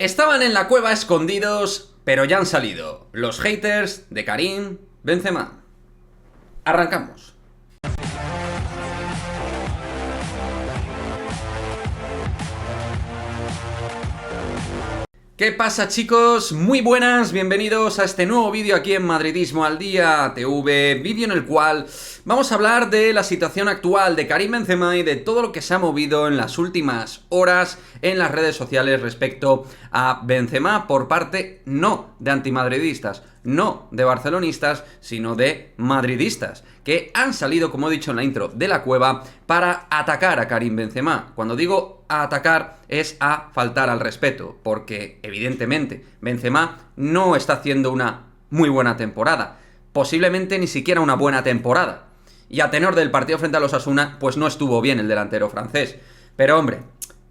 Estaban en la cueva escondidos, pero ya han salido. Los haters de Karim Benzema. Arrancamos. ¿Qué pasa, chicos? Muy buenas, bienvenidos a este nuevo vídeo aquí en Madridismo al Día TV, vídeo en el cual vamos a hablar de la situación actual de Karim Benzema y de todo lo que se ha movido en las últimas horas en las redes sociales respecto a Benzema por parte no de antimadridistas, no de barcelonistas, sino de madridistas, que han salido, como he dicho en la intro, de la cueva para atacar a Karim Benzema. Cuando digo a atacar es a faltar al respeto, porque evidentemente Benzema no está haciendo una muy buena temporada, posiblemente ni siquiera una buena temporada. Y a tenor del partido frente a los Osasuna, pues no estuvo bien el delantero francés. Pero hombre,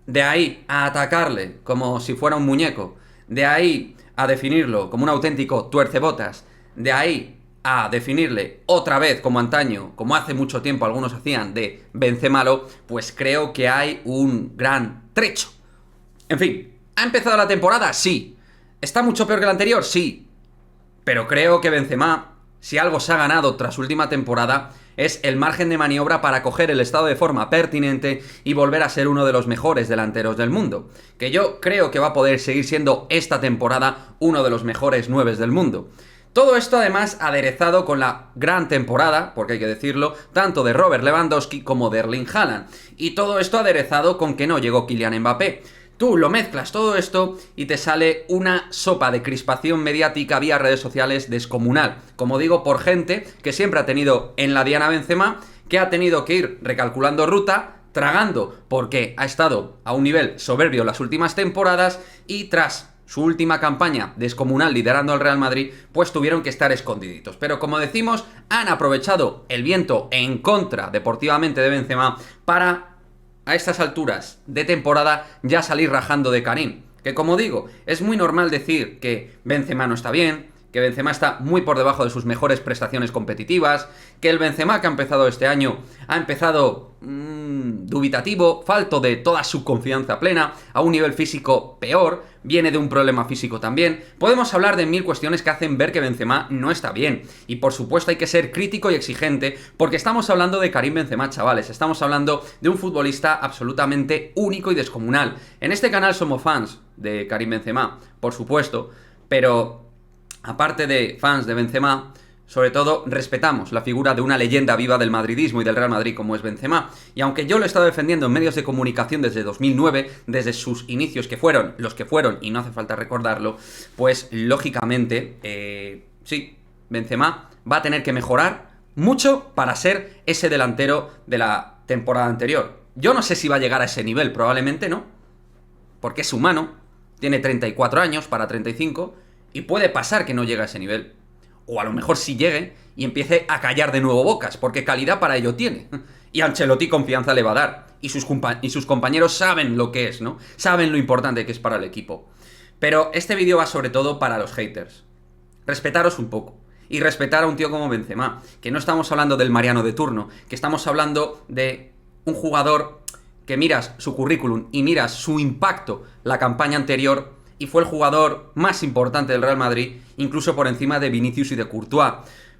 de ahí a atacarle como si fuera un muñeco, de ahí a definirlo como un auténtico tuercebotas, de ahí a definirle otra vez como antaño, como hace mucho tiempo algunos hacían, de Benzemalo, pues creo que hay un gran trecho. En fin, ¿ha empezado la temporada? Sí. ¿Está mucho peor que la anterior? Sí. Pero creo que Benzema, si algo se ha ganado tras su última temporada, es el margen de maniobra para coger el estado de forma pertinente y volver a ser uno de los mejores delanteros del mundo. Que yo creo que va a poder seguir siendo esta temporada uno de los mejores 9 del mundo. Todo esto además aderezado con la gran temporada, porque hay que decirlo, tanto de Robert Lewandowski como de Erling Haaland. Y todo esto aderezado con que no llegó Kylian Mbappé. Tú lo mezclas todo esto y te sale una sopa de crispación mediática vía redes sociales descomunal. Como digo, por gente que siempre ha tenido en la diana Benzema, que ha tenido que ir recalculando ruta, tragando porque ha estado a un nivel soberbio las últimas temporadas y tras su última campaña descomunal liderando al Real Madrid, pues tuvieron que estar escondiditos. Pero como decimos, han aprovechado el viento en contra deportivamente de Benzema para a estas alturas de temporada ya salir rajando de Karim. Que como digo, es muy normal decir que Benzema no está bien, que Benzema está muy por debajo de sus mejores prestaciones competitivas, que el Benzema que ha empezado este año ha empezado dubitativo, falto de toda su confianza plena, a un nivel físico peor, viene de un problema físico también. Podemos hablar de mil cuestiones que hacen ver que Benzema no está bien. Y por supuesto hay que ser crítico y exigente, porque estamos hablando de Karim Benzema, chavales. Estamos hablando de un futbolista absolutamente único y descomunal. En este canal somos fans de Karim Benzema, por supuesto, pero aparte de fans de Benzema, sobre todo respetamos la figura de una leyenda viva del madridismo y del Real Madrid como es Benzema. Y aunque yo lo he estado defendiendo en medios de comunicación desde 2009, desde sus inicios que fueron los que fueron, y no hace falta recordarlo, pues lógicamente, sí, Benzema va a tener que mejorar mucho para ser ese delantero de la temporada anterior. Yo no sé si va a llegar a ese nivel, probablemente no, porque es humano, tiene 34 años para 35, y puede pasar que no llegue a ese nivel. O a lo mejor sí llegue y empiece a callar de nuevo bocas, porque calidad para ello tiene. Y Ancelotti confianza le va a dar. Y sus compañeros saben lo que es, ¿no? Saben lo importante que es para el equipo. Pero este vídeo va sobre todo para los haters. Respetaros un poco. Y respetar a un tío como Benzema. Que no estamos hablando del Mariano de turno. Que estamos hablando de un jugador que miras su currículum y miras su impacto la campaña anterior, y fue el jugador más importante del Real Madrid, incluso por encima de Vinicius y de Courtois.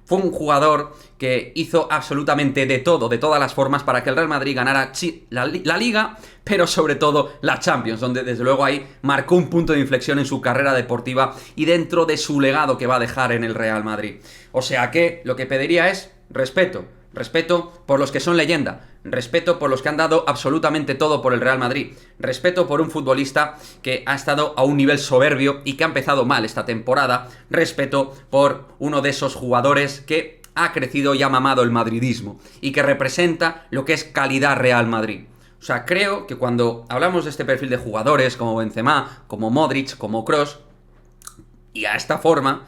Fue un jugador que hizo absolutamente de todo, de todas las formas, para que el Real Madrid ganara la Liga, pero sobre todo la Champions, donde desde luego ahí marcó un punto de inflexión en su carrera deportiva y dentro de su legado que va a dejar en el Real Madrid. O sea que lo que pediría es respeto. Respeto por los que son leyenda, respeto por los que han dado absolutamente todo por el Real Madrid, respeto por un futbolista que ha estado a un nivel soberbio y que ha empezado mal esta temporada, respeto por uno de esos jugadores que ha crecido y ha mamado el madridismo y que representa lo que es calidad Real Madrid. O sea, creo que cuando hablamos de este perfil de jugadores como Benzema, como Modric, como Kroos, y a esta forma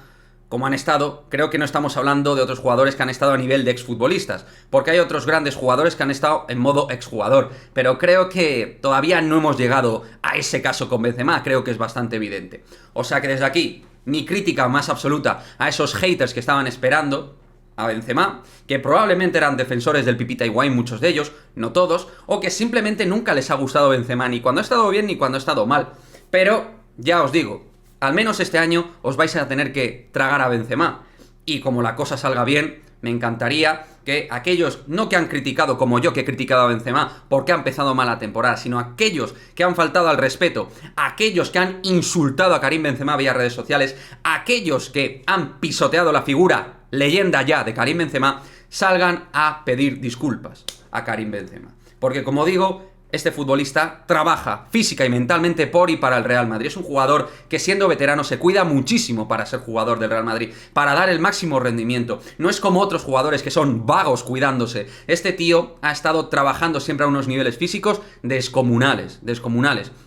como han estado, creo que no estamos hablando de otros jugadores que han estado a nivel de exfutbolistas, porque hay otros grandes jugadores que han estado en modo exjugador, pero creo que todavía no hemos llegado a ese caso con Benzema, creo que es bastante evidente. O sea que desde aquí, mi crítica más absoluta a esos haters que estaban esperando a Benzema, que probablemente eran defensores del Pipita Higuaín, muchos de ellos, no todos, o que simplemente nunca les ha gustado Benzema, ni cuando ha estado bien ni cuando ha estado mal. Pero ya os digo, al menos este año os vais a tener que tragar a Benzema. Y como la cosa salga bien, me encantaría que aquellos, no que han criticado como yo que he criticado a Benzema porque ha empezado mal la temporada, sino aquellos que han faltado al respeto, aquellos que han insultado a Karim Benzema vía redes sociales, aquellos que han pisoteado la figura, leyenda ya de Karim Benzema, salgan a pedir disculpas a Karim Benzema. Porque como digo, este futbolista trabaja física y mentalmente por y para el Real Madrid. Es un jugador que siendo veterano se cuida muchísimo para ser jugador del Real Madrid, para dar el máximo rendimiento. No es como otros jugadores que son vagos cuidándose. Este tío ha estado trabajando siempre a unos niveles físicos descomunales.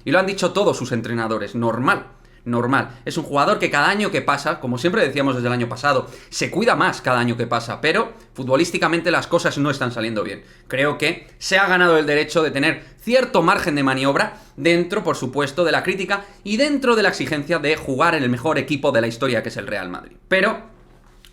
Y lo han dicho todos sus entrenadores, normal. Es un jugador que cada año que pasa, como siempre decíamos desde el año pasado, se cuida más cada año que pasa, pero futbolísticamente las cosas no están saliendo bien. Creo que se ha ganado el derecho de tener cierto margen de maniobra dentro, por supuesto, de la crítica y dentro de la exigencia de jugar en el mejor equipo de la historia, que es el Real Madrid. Pero,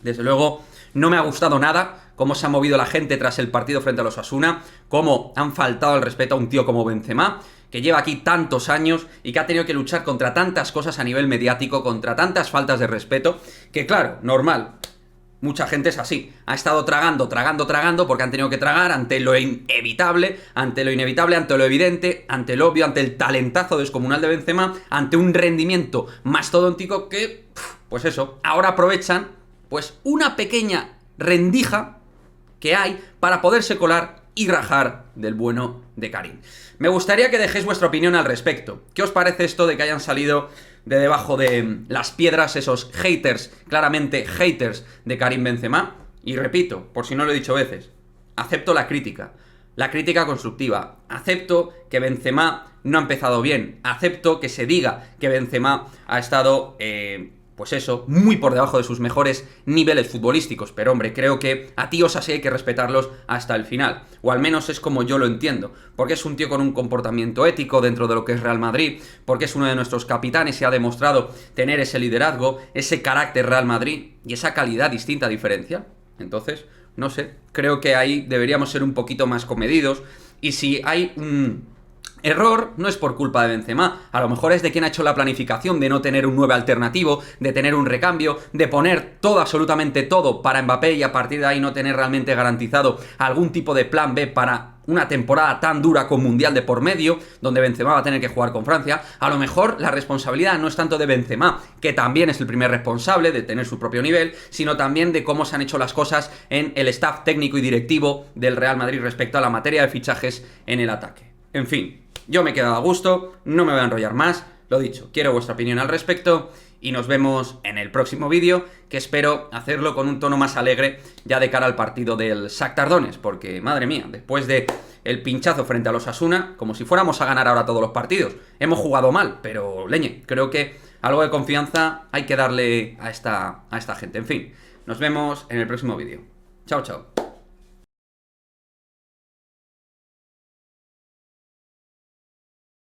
desde luego, no me ha gustado nada cómo se ha movido la gente tras el partido frente a los Osasuna, cómo han faltado el respeto a un tío como Benzema, que lleva aquí tantos años y que ha tenido que luchar contra tantas cosas a nivel mediático, contra tantas faltas de respeto, que claro, normal, mucha gente es así, ha estado tragando, porque han tenido que tragar ante lo inevitable, ante lo evidente, ante lo obvio, ante el talentazo descomunal de Benzema, ante un rendimiento mastodóntico que, pues eso, ahora aprovechan pues una pequeña rendija que hay para poderse colar y rajar del bueno de Karim. Me gustaría que dejéis vuestra opinión al respecto. ¿Qué os parece esto de que hayan salido de debajo de las piedras esos haters, claramente haters de Karim Benzema? Y repito, por si no lo he dicho veces, acepto la crítica constructiva, acepto que Benzema no ha empezado bien, acepto que se diga que Benzema ha estado pues eso, muy por debajo de sus mejores niveles futbolísticos. Pero hombre, creo que a tíos así hay que respetarlos hasta el final. O al menos es como yo lo entiendo. Porque es un tío con un comportamiento ético dentro de lo que es Real Madrid. Porque es uno de nuestros capitanes y ha demostrado tener ese liderazgo, ese carácter Real Madrid y esa calidad distinta diferencia. Entonces, no sé, creo que ahí deberíamos ser un poquito más comedidos. Y si hay un error, no es por culpa de Benzema, a lo mejor es de quien ha hecho la planificación de no tener un 9 alternativo, de tener un recambio, de poner todo, absolutamente todo para Mbappé y a partir de ahí no tener realmente garantizado algún tipo de plan B para una temporada tan dura con Mundial de por medio, donde Benzema va a tener que jugar con Francia. A lo mejor la responsabilidad no es tanto de Benzema, que también es el primer responsable de tener su propio nivel, sino también de cómo se han hecho las cosas en el staff técnico y directivo del Real Madrid respecto a la materia de fichajes en el ataque. En fin, yo me he quedado a gusto, no me voy a enrollar más, lo dicho, quiero vuestra opinión al respecto y nos vemos en el próximo vídeo, que espero hacerlo con un tono más alegre ya de cara al partido del Shakhtar Donetsk, porque madre mía, después de el pinchazo frente a los Osasuna, como si fuéramos a ganar ahora todos los partidos, hemos jugado mal, pero leñe, creo que algo de confianza hay que darle a esta gente. En fin, nos vemos en el próximo vídeo. Chao, chao.